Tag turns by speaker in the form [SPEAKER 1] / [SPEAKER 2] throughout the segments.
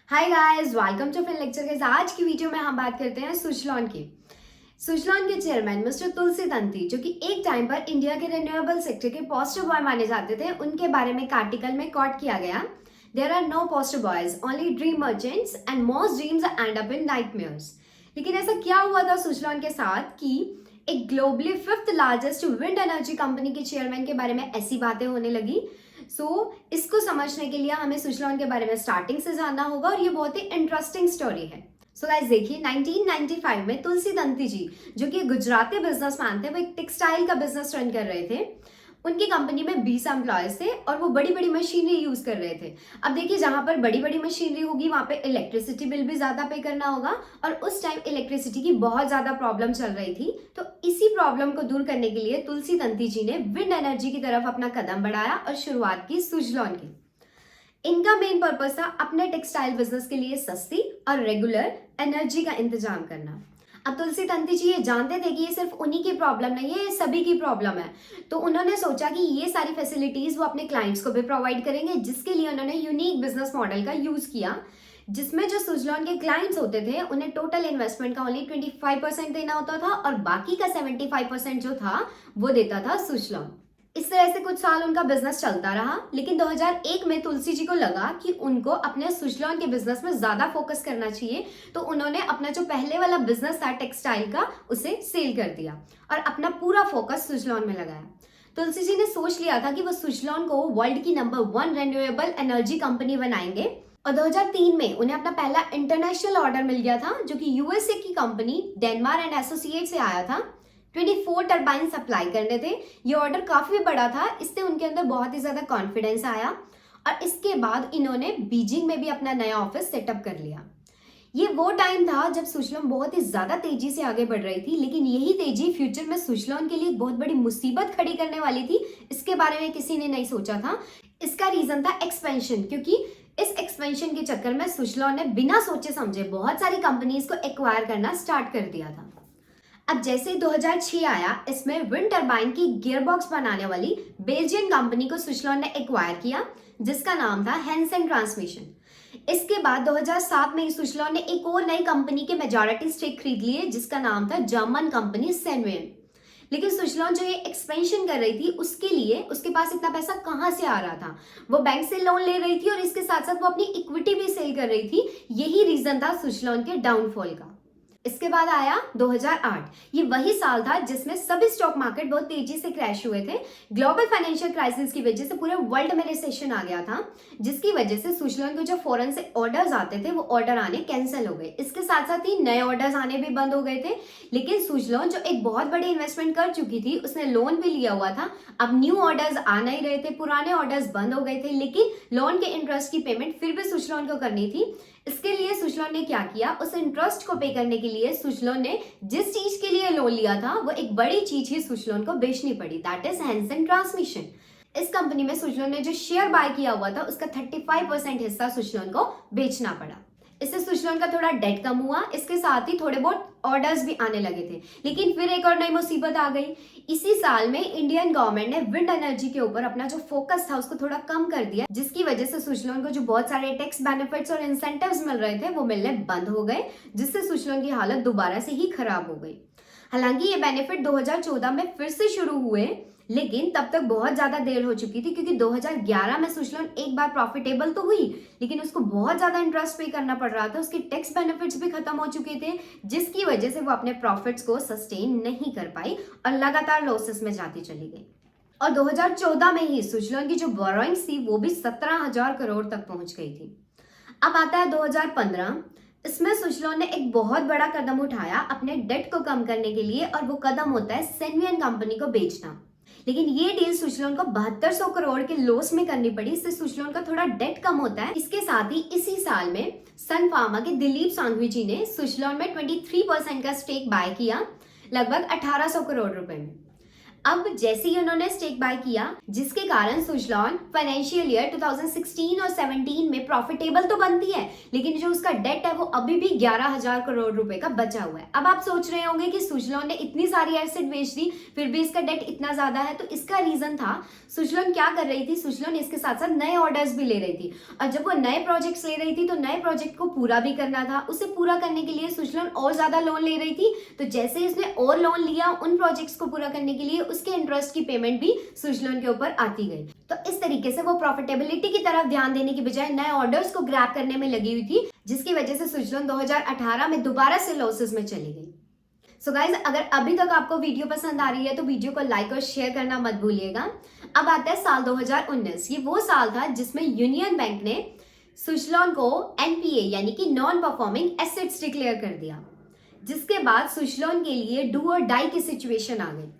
[SPEAKER 1] Hi guys, welcome to fin lecture guys. आज की video में हम बात करते हैं सुजलॉन की। सुजलॉन के चेयरमैन मिस्टर तुलसी तंती, जो कि एक टाइम पर इंडिया के रिन्यूएबल सेक्टर के पोस्टर बॉय माने जाते थे, उनके बारे में एक आर्टिकल में कोट किया गया। There are no poster boys, only dream merchants and most dreams end up in nightmares. लेकिन ऐसा क्या हुआ था सुजलॉन के साथ कि एक globally fifth largest wind energy company के चेयरमैन के बारे में ऐसी बातें होने लगी। इसको समझने के लिए हमें सुजलॉन के बारे में स्टार्टिंग से जानना होगा और ये बहुत ही इंटरेस्टिंग स्टोरी है। गाइस देखिए, 1995 में तुलसी तंती जी, जो कि गुजराती बिजनेसमैन थे, वो एक टेक्सटाइल का बिजनेस रन कर रहे थे। उनकी कंपनी में 20 एम्प्लॉयज थे और वो बड़ी बड़ी मशीनरी यूज कर रहे थे। अब देखिए, जहां पर बड़ी बड़ी मशीनरी होगी वहां पे इलेक्ट्रिसिटी बिल भी ज्यादा पे करना होगा और उस टाइम इलेक्ट्रिसिटी की बहुत ज्यादा प्रॉब्लम चल रही थी। तो इसी प्रॉब्लम को दूर करने के लिए तुलसी तंती जी ने विंड एनर्जी की तरफ अपना कदम बढ़ाया और शुरुआत की सुजलॉन की। इनका मेन पर्पस था अपने टेक्सटाइल बिजनेस के लिए सस्ती और रेगुलर एनर्जी का इंतजाम करना। अब तुलसी तंती जी ये जानते थे कि ये सिर्फ उन्हीं की प्रॉब्लम नहीं है, ये सभी की प्रॉब्लम है। तो उन्होंने सोचा कि ये सारी फैसिलिटीज वो अपने क्लाइंट्स को भी प्रोवाइड करेंगे, जिसके लिए उन्होंने यूनिक बिजनेस मॉडल का यूज किया, जिसमें जो सुजलॉन के क्लाइंट्स होते थे उन्हें टोटल इन्वेस्टमेंट का ओनली 25% देना होता था और बाकी का 75% जो था वो देता था सुजलॉन। इस तरह से कुछ साल उनका बिजनेस चलता रहा, लेकिन 2001 में तुलसी जी को लगा कि उनको अपने सुजलॉन के बिजनेस में ज्यादा फोकस करना चाहिए। तो उन्होंने अपना जो पहले वाला बिजनेस था टेक्सटाइल का, उसे सेल कर दिया और अपना पूरा फोकस सुजलॉन में लगाया। तुलसी जी ने सोच लिया था कि वो सुजलॉन को वर्ल्ड की नंबर 1 रिन्यूएबल एनर्जी कंपनी बनाएंगे और 2003 में उन्हें अपना पहला इंटरनेशनल ऑर्डर मिल गया था, जो कि यूएसए की कंपनी डेनमार्क एंड एसोसिएट से आया था। 24 टरबाइन सप्लाई करने थे। ये ऑर्डर काफी बड़ा था, इससे उनके अंदर बहुत ही ज्यादा कॉन्फिडेंस आया और इसके बाद इन्होंने बीजिंग में भी अपना नया ऑफिस सेटअप कर लिया। ये वो टाइम था जब सुजलॉन बहुत ही ज्यादा तेजी से आगे बढ़ रही थी, लेकिन यही तेजी फ्यूचर में सुजलॉन के लिए बहुत बड़ी मुसीबत खड़ी करने वाली थी। इसके बारे में किसी ने नहीं सोचा था। इसका रीजन था एक्सपेंशन, क्योंकि इस एक्सपेंशन के चक्कर में सुजलॉन ने बिना सोचे समझे बहुत सारी कंपनीज को एक्वायर करना स्टार्ट कर दिया था। अब जैसे 2006 आया, इसमें विंड टरबाइन की गियरबॉक्स बनाने वाली बेल्जियन कंपनी को सुजलॉन ने एक्वायर किया, जिसका नाम था हेंसन ट्रांसमिशन। इसके बाद 2007 में सुजलॉन ने एक और नई कंपनी के मेजॉरिटी स्टेक खरीद लिए, जिसका नाम था जर्मन कंपनी सेनवेन। लेकिन सुजलॉन जो ये एक्सपेंशन कर रही थी, उसके लिए उसके पास इतना पैसा कहां से आ रहा था? वो बैंक से लोन ले रही थी और इसके साथ साथ वो अपनी इक्विटी भी सेल कर रही थी। यही रीजन था सुजलॉन के डाउनफॉल का। इसके बाद आया 2008। ये वही साल था जिसमें सभी स्टॉक मार्केट बहुत तेजी से क्रैश हुए थे। ग्लोबल फाइनेंशियल क्राइसिस की वजह से पूरे वर्ल्ड में रिसेशन आ गया था, जिसकी वजह से सुजलॉन को जो फॉरेन से ऑर्डर्स आते थे वो ऑर्डर आने कैंसिल हो गए। इसके साथ साथ ही नए ऑर्डर्स आने भी बंद हो गए थे। लेकिन सुजलॉन जो एक बहुत बड़ी इन्वेस्टमेंट कर चुकी थी, उसने लोन भी लिया हुआ था। अब न्यू ऑर्डर्स आ नहीं रहे थे, पुराने ऑर्डर्स बंद हो गए थे, लेकिन लोन के इंटरेस्ट की पेमेंट फिर भी सुजलॉन को करनी थी। इसके लिए सुजलॉन ने क्या किया, उस इंटरेस्ट को पे करने के लिए सुजलॉन ने जिस चीज के लिए लोन लिया था वो एक बड़ी चीज ही सुजलॉन को बेचनी पड़ी, दैट इज हेंसन ट्रांसमिशन। इस कंपनी में सुजलॉन ने जो शेयर बाय किया हुआ था, उसका 35% हिस्सा सुजलॉन को बेचना पड़ा। इससे सुजलॉन का थोड़ा डेट कम हुआ, इसके साथ ही थोड़े बहुत ऑर्डर्स भी आने लगे थे। लेकिन फिर एक और नई मुसीबत आ गई। इसी साल में इंडियन गवर्नमेंट ने विंड एनर्जी के ऊपर अपना जो फोकस था उसको थोड़ा कम कर दिया, जिसकी वजह से सुजलॉन को जो बहुत सारे टैक्स बेनिफिट्स और इंसेंटिव्स मिल रहे थे वो मिलने बंद हो गए, जिससे सुजलॉन की हालत दोबारा से ही खराब हो गई। हालांकि ये बेनिफिट 2014 में फिर से शुरू हुए, लेकिन तब तक बहुत ज्यादा देर हो चुकी थी, क्योंकि 2011 में सुजलॉन एक बार प्रॉफिटेबल तो हुई, लेकिन उसको बहुत ज्यादा इंटरेस्ट पे करना पड़ रहा था। उसके टैक्स बेनिफिट्स भी खत्म हो चुके थे, जिसकी वजह से वो अपने प्रॉफिट्स को सस्टेन नहीं कर पाई और लगातार लॉसेस में जाती चली गई। और 2014 में ही सुजलॉन की जो बोरोइंग्स थी वो भी 17,000 करोड़ तक पहुंच गई थी। अब आता है 2015। इसमें सुजलॉन ने एक बहुत बड़ा कदम उठाया अपने डेट को कम करने के लिए, और वो कदम होता है सेनवियन कंपनी को बेचना। लेकिन ये डील सुजलॉन को 7200 करोड़ के लॉस में करनी पड़ी, इससे सुजलॉन का थोड़ा डेट कम होता है। इसके साथ ही इसी साल में सन फार्मा के दिलीप सांघवी जी ने सुजलॉन में 23% का स्टेक बाय किया, लगभग 1800 करोड़ रुपए में। अब जैसे ही उन्होंने स्टेक बाय किया, जिसके कारण सुजलॉन फाइनेंशियल ईयर 2016 और 17 में प्रॉफिटेबल तो बनती है, लेकिन जो उसका डेट है वो अभी भी 11,000 करोड़ रुपए का बचा हुआ है। अब आप सोच रहे होंगे कि सुजलॉन ने इतनी सारी एसेट बेच दी, फिर भी इसका डेट इतना ज्यादा है। तो इसका रीजन था, सुजलॉन क्या कर रही थी, सुजलॉन इसके साथ साथ नए ऑर्डर्स भी ले रही थी, और जब वो नए प्रोजेक्ट्स ले रही थी तो नए प्रोजेक्ट को पूरा भी करना था। उसे पूरा करने के लिए सुजलॉन और ज्यादा लोन ले रही थी। तो जैसे इसने और लोन लिया उन प्रोजेक्ट्स को पूरा करने के लिए, उसके इंटरेस्ट की पेमेंट भी सुजलॉन के ऊपर आती गई। तो इस तरीके से वो प्रॉफिटेबिलिटी की तरफ ध्यान देने की बजाय नए ऑर्डर्स को ग्रैब करने में लगी हुई थी, जिसकी वजह से सुजलॉन 2018 में दोबारा से लॉसेस में चली गई। सो गाइज, अगर अभी तक आपको वीडियो पसंद आ रही है तो वीडियो को लाइक और शेयर करना मत भूलिएगा। अब आता है साल 2019। ये वो साल था जिसमें यूनियन बैंक ने सुजलॉन को एनपीए यानी कि नॉन परफॉर्मिंग एसेट्स डिक्लेयर कर दिया, जिसके बाद सुजलॉन के लिए डू और डाई की सिचुएशन आ गई।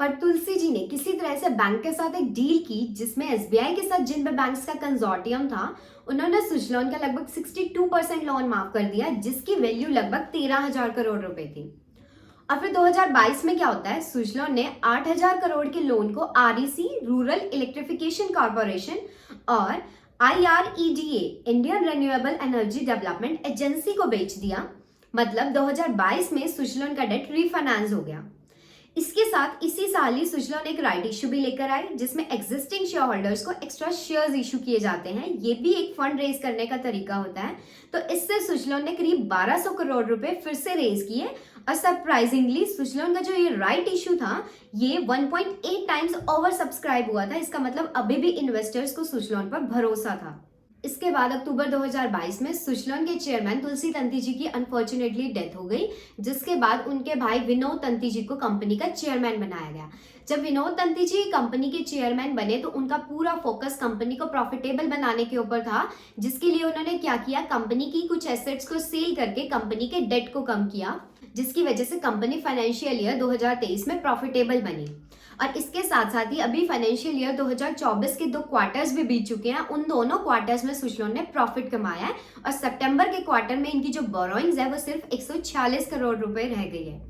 [SPEAKER 1] पर तुलसी जी ने किसी तरह से बैंक के साथ एक डील की, जिसमें एसबीआई के साथ जिन बैंक्स का कंसोर्टियम था, उन्होंने सुजलॉन का लगभग 62% लोन माफ कर दिया, जिसकी वैल्यू लगभग 13,000 करोड़ रुपए थी। और फिर 2022 में क्या होता है, सुजलॉन ने 8,000 करोड़ के लोन को आरईसी रूरल इलेक्ट्रिफिकेशन कॉर्पोरेशन और IREDA Indian renewable energy development agency को बेच दिया। मतलब 2022 में सुजलॉन का डेट रीफाइनेंस हो गया। इसके साथ इसी साल ही सुजलॉन एक राइट इशू भी लेकर आए, जिसमें एग्जिस्टिंग शेयर होल्डर्स को एक्स्ट्रा शेयर्स इशू किए जाते हैं। ये भी एक फंड रेज करने का तरीका होता है। तो इससे सुजलॉन ने करीब 1200 करोड़ रुपए फिर से रेज किए, और सरप्राइजिंगली सुजलॉन का जो ये राइट इशू था ये 1.8 टाइम्स ओवर सब्सक्राइब हुआ था। इसका मतलब अभी भी इन्वेस्टर्स को सुजलॉन पर भरोसा था। इसके बाद अक्टूबर 2022 में सुजलॉन के चेयरमैन तुलसी तंती जी की अनफॉर्चुनेटली डेथ हो गई, जिसके बाद उनके भाई विनोद तंती जी को कंपनी का चेयरमैन बनाया गया। जब विनोद तंती जी कंपनी के चेयरमैन बने तो उनका पूरा फोकस कंपनी को प्रॉफिटेबल बनाने के ऊपर था, जिसके लिए उन्होंने क्या किया, कंपनी की कुछ एसेट्स को सेल करके कंपनी के डेट को कम किया, जिसकी वजह से कंपनी फाइनेंशियल ईयर 2023 में प्रॉफिटेबल बनी। और इसके साथ साथ ही अभी फाइनेंशियल ईयर 2024 के 2 क्वार्टर्स भी बीत चुके हैं। उन दोनों क्वार्टर्स में सुजलॉन ने प्रॉफिट कमाया है, और सितंबर के क्वार्टर में इनकी जो बोरोइंग्स है वो सिर्फ 146 करोड़ रुपए रह गई है।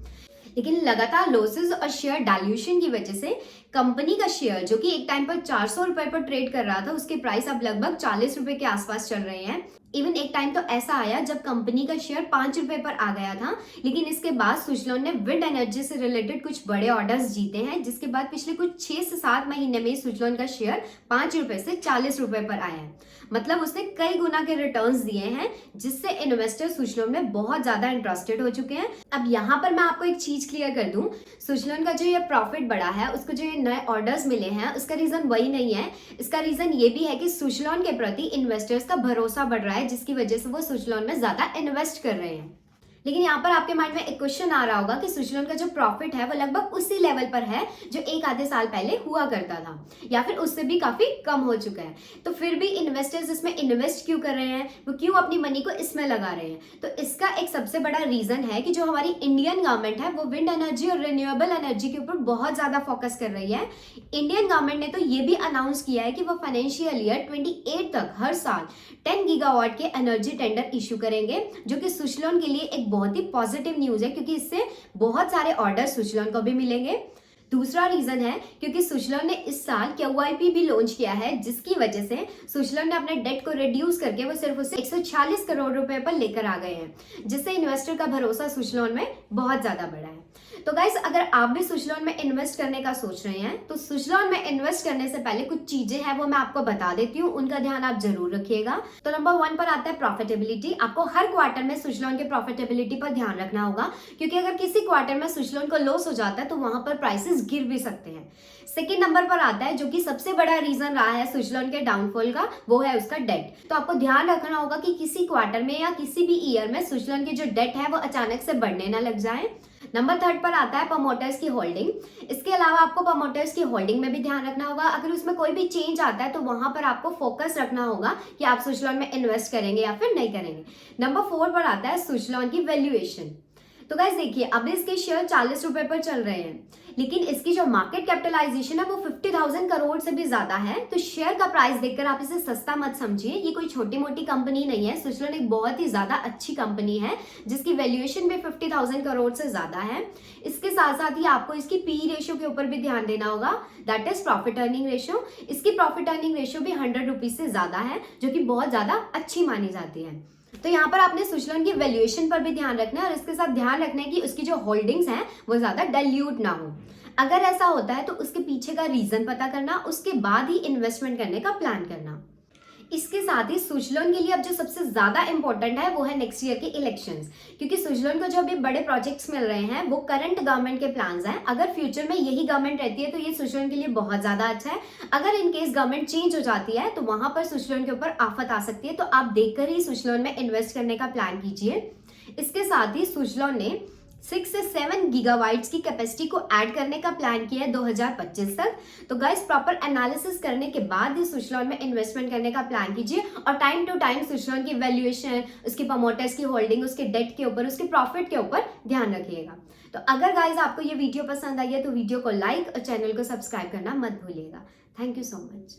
[SPEAKER 1] लेकिन लगातार लॉसेस और शेयर डाइल्यूशन की वजह से कंपनी का शेयर, जो कि एक टाइम पर 400 रुपए पर ट्रेड कर रहा था, उसके प्राइस अब लगभग 40 रुपए के आसपास चल रहे हैं। इवन एक टाइम तो ऐसा आया जब कंपनी का शेयर 5 रुपए पर आ गया था। लेकिन इसके बाद सुजलॉन ने विंड एनर्जी से रिलेटेड कुछ बड़े ऑर्डर्स जीते हैं, जिसके बाद पिछले कुछ 6 से 7 महीने में सुजलॉन का शेयर 5 रुपए से 40 रुपए पर आया है। मतलब उसने कई गुना के रिटर्न्स दिए हैं, जिससे इन्वेस्टर सुजलॉन में बहुत ज्यादा इंटरेस्टेड हो चुके हैं। अब यहाँ पर मैं आपको एक चीज क्लियर कर दूं, सुजलॉन का जो ये प्रॉफिट बढ़ा है, उसको जो ये नए ऑर्डर्स मिले हैं, उसका रीजन वही नहीं है। इसका रीजन ये भी है कि सुजलॉन के प्रति इन्वेस्टर्स का भरोसा बढ़ रहा है, जिसकी वजह से वो सुजलॉन में ज्यादा इन्वेस्ट कर रहे हैं। लेकिन यहाँ पर आपके माइंड में एक क्वेश्चन आ रहा होगा कि सुजलॉन का जो प्रॉफिट है वो लगभग उसी लेवल पर है जो एक आधे साल पहले हुआ करता था, या फिर उससे भी काफी कम हो चुका है। तो फिर भी इन्वेस्टर्स इसमें इन्वेस्ट क्यों कर रहे हैं, वो क्यों अपनी मनी को इसमें लगा रहे हैं? तो इसका एक सबसे बड़ा रीजन है कि जो हमारी इंडियन गवर्नमेंट है वो विंड एनर्जी और रिन्यूएबल एनर्जी के ऊपर बहुत ज्यादा फोकस कर रही है। इंडियन गवर्नमेंट ने तो ये भी अनाउंस किया है कि वो फाइनेंशियल ईयर 28 तक हर साल 10 गीगावाट के एनर्जी टेंडर इशू करेंगे, जो कि सुजलॉन के लिए एक बहुत ही पॉजिटिव न्यूज है, क्योंकि इससे बहुत सारे ऑर्डर सुजलॉन को भी मिलेंगे। दूसरा रीजन है क्योंकि सुजलॉन ने इस साल QIP भी लॉन्च किया है, जिसकी वजह से सुजलॉन ने अपने डेट को रिड्यूस करके वो सिर्फ उसे 146 करोड़ रुपए पर लेकर आ गए हैं, जिससे इन्वेस्टर का भरोसा सुजलॉन में बहुत ज्यादा बढ़ा है। तो गाइस, अगर आप भी सुजलॉन में इन्वेस्ट करने का सोच रहे हैं तो सुजलॉन में इन्वेस्ट करने से पहले कुछ चीजें हैं वो मैं आपको बता देती हूँ, उनका ध्यान आप जरूर रखिएगा। तो नंबर 1 पर आता है प्रॉफिटेबिलिटी। आपको हर क्वार्टर में सुजलॉन के प्रॉफिटेबिलिटी पर ध्यान रखना होगा, क्योंकि अगर किसी क्वार्टर में सुजलॉन को लॉस हो जाता है तो वहां पर प्राइसेस गिर भी सकते हैं। सेकेंड नंबर पर आता है, जो कि सबसे बड़ा रीजन रहा है सुजलॉन के डाउनफॉल का, वो है उसका डेट। तो आपको ध्यान रखना होगा कि किसी क्वार्टर में या किसी भी ईयर में सुजलॉन की जो डेट है वो अचानक से बढ़ने ना लग जाए। नंबर 3 पर आता है प्रमोटर्स की होल्डिंग। इसके अलावा आपको प्रमोटर्स की होल्डिंग में भी ध्यान रखना होगा। अगर उसमें कोई भी चेंज आता है तो वहां पर आपको फोकस रखना होगा कि आप सुजलॉन में इन्वेस्ट करेंगे या फिर नहीं करेंगे। नंबर 4 पर आता है सुजलॉन की वैल्यूएशन। तो गाइस देखिए, अभी इसके शेयर 40 रुपए पर चल रहे हैं, लेकिन इसकी जो मार्केट कैपिटलाइजेशन है वो 50,000 करोड़ से भी ज्यादा है। तो शेयर का प्राइस देखकर आप इसे सस्ता मत समझिए, ये कोई छोटी मोटी कंपनी नहीं है। स्विट्जरलैंड एक बहुत ही ज्यादा अच्छी कंपनी है जिसकी वैल्यूएशन भी 50,000 करोड़ से ज्यादा है। इसके साथ साथ ही आपको इसकी पी रेशियो के ऊपर भी ध्यान देना होगा, that is profit earning ratio. इसकी प्रॉफिट अर्निंग रेशियो भी 100 रुपीज से ज्यादा है, जो कि बहुत ज्यादा अच्छी मानी जाती है। तो यहाँ पर आपने स्विट्जरलैंड की वैल्यूएशन पर भी ध्यान रखना है और इसके साथ ध्यान रखना है कि उसकी जो होल्डिंग्स हैं वो ज्यादा डाइल्यूट ना हो। अगर ऐसा होता है तो उसके पीछे का रीजन पता करना, उसके बाद ही इन्वेस्टमेंट करने का प्लान करना। इसके साथ ही स्विट्जरलैंड के लिए अब जो सबसे ज्यादा इंपॉर्टेंट है वो है नेक्स्ट ईयर के इलेक्शंस, क्योंकि स्विट्जरलैंड को जो अभी बड़े प्रोजेक्ट्स मिल रहे हैं वो करंट गवर्नमेंट के प्लान्स हैं। अगर फ्यूचर में यही गवर्नमेंट रहती है तो ये स्विट्जरलैंड के लिए बहुत ज्यादा अच्छा है। अगर इन केस गवर्नमेंट चेंज हो जाती है तो वहां पर स्विट्जरलैंड के ऊपर आफत आ सकती है, तो आप देखकर ही स्विट्जरलैंड में इन्वेस्ट करने का प्लान कीजिए। इसके साथ ही स्विट्जरलैंड ने 6 से 7 गीगावाइट्स की कैपेसिटी को ऐड करने का प्लान किया है 2025 तक। तो गाइस प्रॉपर एनालिसिस करने के बाद ही स्विट्जरलैंड में इन्वेस्टमेंट करने का प्लान कीजिए और टाइम टू टाइम स्विट्जरलैंड की वैल्यूएशन, उसके प्रमोटर्स की होल्डिंग, उसके डेट के ऊपर, उसके प्रॉफिट के ऊपर ध्यान रखिएगा। तो अगर गाइस आपको ये वीडियो पसंद आई है तो वीडियो को लाइक और चैनल को सब्सक्राइब करना मत भूलिएगा। Thank you so much.